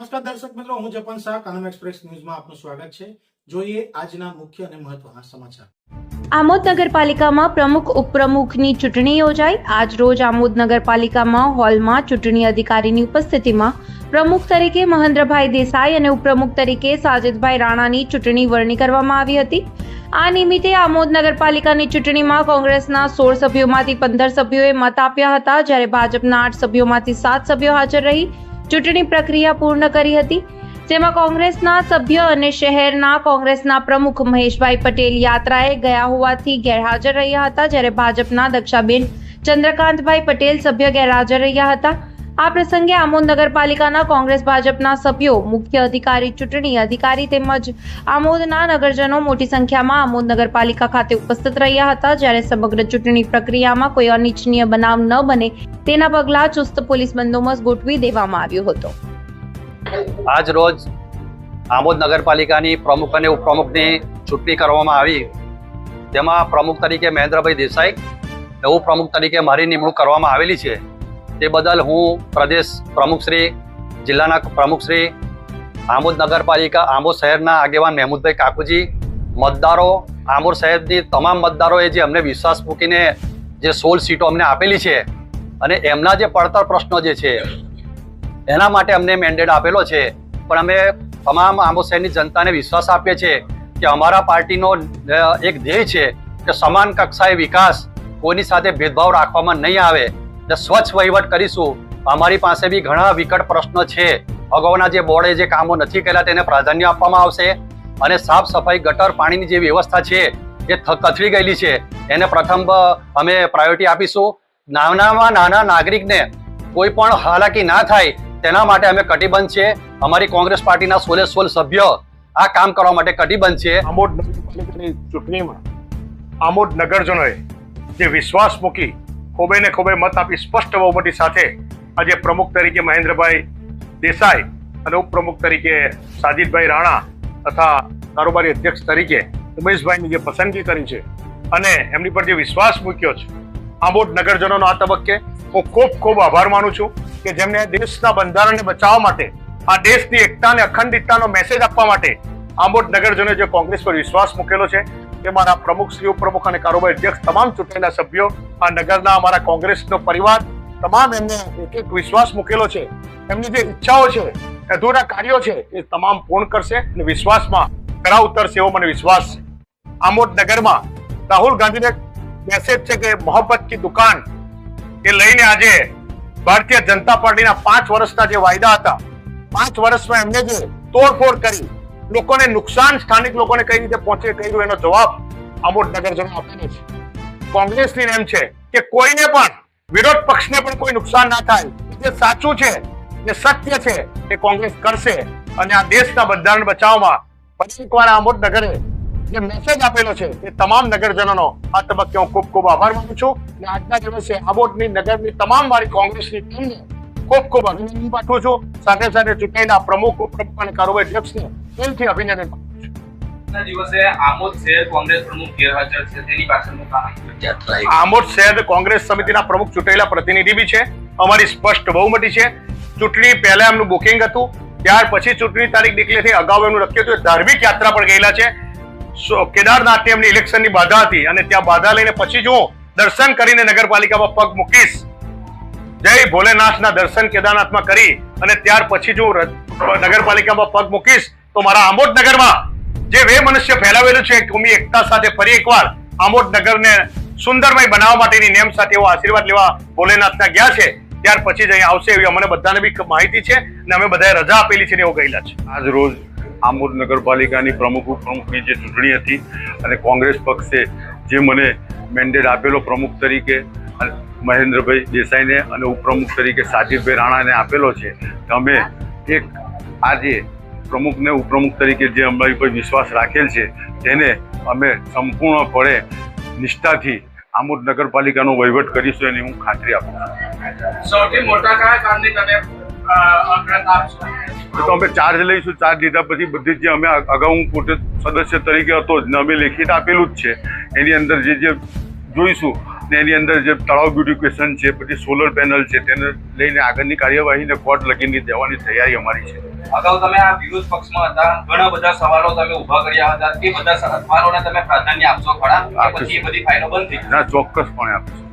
નમસ્કાર દર્શક મિત્રો, હું જપન શાહ, કાનમ એક્સપ્રેસ ન્યૂઝમાં આપનું સ્વાગત છે. જોઈએ આજના મુખ્ય અને મહત્વના સમાચાર. આમોદ નગરપાલિકામાં પ્રમુખ ઉપપ્રમુખની ચૂંટણી યોજાઈ. આજ રોજ આમોદ નગરપાલિકામાં હોલમાં ચૂંટણી અધિકારીની ઉપસ્થિતિમાં પ્રમુખ તરીકે મહેન્દ્રભાઈ દેસાઈ અને ઉપપ્રમુખ તરીકે સાજિદભાઈ રાણાની ચૂંટણી વરણી કરવામાં આવી હતી. આ નિમિત્તે આમોદ નગરપાલિકાની ચૂંટણીમાં કોંગ્રેસના 16 સભ્યોમાંથી 15 સભ્યોએ મત આપ્યા હતા, જ્યારે ભાજપના 8 સભ્યોમાંથી 7 સભ્યો હાજર રહી ચૂંટણી પ્રક્રિયા પૂર્ણ કરી હતી. જેમાં કોંગ્રેસના સભ્ય અને શહેરના કોંગ્રેસના પ્રમુખ મહેશભાઈ પટેલ યાત્રાએ ગયા હોવાથી ગેરહાજર રહ્યા હતા, જ્યારે ભાજપના દક્ષાબેન ચંદ્રકાંતભાઈ પટેલ સભ્ય ગેરહાજર રહ્યા હતા. આ પ્રસંગે આમોદ નગરપાલિકાના કોંગ્રેસ ભાજપના સભ્યો, મુખ્ય અધિકારી, ચૂંટણી અધિકારી તેમજ આમોદના નગરજનો મોટી સંખ્યામાં આમોદ નગરપાલિકા ખાતે ઉપસ્થિત રહ્યા હતા, જ્યારે સમગ્ર ચૂંટણી પ્રક્રિયામાં કોઈ અનિચ્છનીય બનાવ ન બને તેના પગલા ચુસ્ત પોલીસ બંદોબસ્ત ગોઠવી દેવામાં આવ્યો હતો. આજ રોજ આમોદ નગરપાલિકાની પ્રમુખ અને ઉપપ્રમુખની ચૂંટણી કરવામાં આવી. તેમાં પ્રમુખ તરીકે મહેન્દ્રભાઈ દેસાઈ, ઉપપ્રમુખ તરીકે મારી નિમણૂક કરવામાં આવેલી છે. તે બદલ હું પ્રદેશ પ્રમુખશ્રી, જિલ્લાના પ્રમુખશ્રી, આમોદ નગરપાલિકા, આમોદ શહેરના આગેવાન મહેમૂદભાઈ કાકુજી, મતદારો, આમોદ શહેરની તમામ મતદારોએ જે અમને વિશ્વાસ મૂકીને જે 16 સીટો અમને આપેલી છે અને એમના જે પડતર પ્રશ્નો જે છે એના માટે અમને મેન્ડેટ આપેલો છે. પણ અમે તમામ આમોદ શહેરની જનતાને વિશ્વાસ આપીએ છીએ કે અમારા પાર્ટીનો એક ધ્યેય છે કે સમાન કક્ષાએ વિકાસ, કોઈની સાથે ભેદભાવ રાખવામાં નહીં આવે ને સ્વચ્છ વહીવટ કરીશું. અમારી પાસે બી ઘણા વિકટ પ્રશ્નો છે. અગાઉના જે બોર્ડે જે કામો નથી કર્યા તેને પ્રાધાન્ય આપવામાં આવશે અને સાફ સફાઈ, ગટર, પાણીની જે વ્યવસ્થા છે એ કથળી ગયેલી છે, એને પ્રથમ અમે પ્રાયોરિટી આપીશું. નાનામાં નાના નાગરિકને કોઈ પણ હાલાકી ના થાય તેના માટે અમે કટિબદ્ધ છે. અમારી કોંગ્રેસ પાર્ટીના 16 સભ્યો આ કામ કરવા માટે કટિબદ્ધ છે. આમોદ નગરપાલિકાની ચૂંટણીમાં આમોદ નગરજનોએ જે વિશ્વાસ મૂકી ખોબે ને ખોબે મત આપી સ્પષ્ટ બહુમતી સાથે આજે પ્રમુખ તરીકે મહેન્દ્રભાઈ દેસાઈ અને ઉપપ્રમુખ તરીકે સાજિદભાઈ રાણા તથા કારોબારી અધ્યક્ષ તરીકે ઉમેશભાઈની જે પસંદગી કરી છે અને એમની પર જે વિશ્વાસ મૂક્યો છે, આમોદ નગરજનોનો આ તબક્કે હું ખૂબ આભાર માનું છું કે જેમને દેશના બંધારણને બચાવવા માટે, આ દેશની એકતા અને અખંડિતતાનો મેસેજ આપવા માટે આમોદ નગરજનોએ જે કોંગ્રેસ પર વિશ્વાસ મૂકેલો છે તે મારા પ્રમુખ, શ્રી ઉપપ્રમુખ અને કારોબારી અધ્યક્ષ, તમામ ચૂંટાયેલા સભ્યો, આ નગરના અમારા કોંગ્રેસનો પરિવાર, તમામ એમને એક વિશ્વાસ મૂકેલો છે. એમની જે ઈચ્છાઓ છે, અધૂરા કાર્યો છે એ તમામ પૂર્ણ કરશે અને વિશ્વાસમાં ખરા ઉતરશે એવો મને વિશ્વાસ છે. આમોદ નગરમાં રાહુલ ગાંધીને મેસેજ છે કે મોહબ્બત કી દુકાન એ લઈને આજે ભારતીય જનતા પાર્ટીના 5 વર્ષના જે વાયદા હતા, 5 વર્ષમાં એમને જે તોડફોડ કરી, લોકોને નુકસાન, સ્થાનિક લોકોને કઈ રીતે પહોંચે કર્યું, એનો જવાબ આમોદ નગરજનો આપેલો છે. કોંગ્રેસની એમ છે કે કોઈને પણ, વિરોધ પક્ષને પણ કોઈ નુકસાન ના થાય. જે સાચું છે, જે સત્ય છે એ કોંગ્રેસ કરશે અને આ દેશના બંધારણ બચાવવામાં ફરી એકવાર આમોદ નગરે જે મેસેજ આપેલો છે એ તમામ નગરજનોનો આ તબક્કે હું ખૂબ આભાર માનું છું. અને આજના દિવસે આમોદની નગરની તમામ મારી કોંગ્રેસની ટીમને ખૂબ અભિનંદન પાઠવું છું. સાથે ચૂંટાયેલા પ્રમુખ, ઉપપ્રમુખ અને કારોબારી અધ્યક્ષને દિલથી અભિનંદન પાઠવું છું. દિવસે આમોદ શહેર કોંગ્રેસ પ્રમુખ ગેરહાજર છે, તેની પાછળનું કારણ આમોદ શહેર કોંગ્રેસ સમિતિના પ્રમુખ ચૂંટાયેલા પ્રતિનિધિ બી છે. અમારી સ્પષ્ટ બહુમતી છે. ચૂંટણી પહેલા એમનું બુકિંગ હતું, ત્યાર પછી ચૂંટણી તારીખ ડિક્લેર થઈ, અગાઉ એમનું લખ્યું હતું. ધાર્મિક યાત્રા પર ગયેલા છે. કેદારનાથની એમની ઇલેક્શનની બાધા હતી અને ત્યાં બાધા લઈને પછી જ હું દર્શન કરીને નગરપાલિકામાં પગ મૂકીશ, જય ભોલેનાથના દર્શન કેદારનાથમાં કરી અને ત્યાર પછી જ હું નગરપાલિકામાં પગ મૂકીશ, તો મારા આમોદ નગરમાં જે મનુષ્ય ફેલાવેલું છે કોમી એકતા સાથે ફરી એકવાર આમોદ નગરને સુંદરમય બનાવવા માટેની નેમ સાથે એવો આશીર્વાદ લેવા ભોલેનાથના ગયા છે. ત્યાર પછી જ અહીંયા આવશે એવી અમને બધાને બી માહિતી છે અને અમે બધાએ રજા આપેલી છે ને એવું ગયેલા છે. આજ રોજ આમોદ નગરપાલિકાની પ્રમુખ ઉપપ્રમુખની જે ચૂંટણી હતી અને કોંગ્રેસ પક્ષે જે મને મેન્ડેટ આપેલો પ્રમુખ તરીકે મહેન્દ્રભાઈ દેસાઈને અને ઉપપ્રમુખ તરીકે સાજિદભાઈ રાણાને આપેલો છે, અમે એક આજે પ્રમુખને ઉપપ્રમુખ તરીકે જે અમારી પર વિશ્વાસ રાખેલ છે તેને અમે સંપૂર્ણપણે નિષ્ઠાથી આમોદ નગરપાલિકાનો વહીવટ કરીશું એની હું ખાતરી આપું છું. સૌથી મોટા કયા કામની તમે તો અમે ચાર્જ લઈશું. ચાર્જ લીધા પછી બધી જે અમે અગાઉ હું પોતે સદસ્ય તરીકે હતો ને અમે લેખિત આપેલું જ છે, એની અંદર જે જોઈશું ને એની અંદર જે તળાવ બ્યુટિફિકેશન છે, પછી સોલર પેનલ છે, તેને લઈને આગળની કાર્યવાહીને કોર્ટ લગીને દેવાની તૈયારી અમારી છે. અગાઉ તમે આ વિરોધ પક્ષમાં હતા, ઘણા બધા સવાલો તમે ઉભા કર્યા હતા, તે બધા સવાલોને તમે પ્રાધાન્ય આપશો ખરા કે પછી એ બધી ફાઇલો બંધ થઈ? ના, ચોક્કસપણે આપીશું.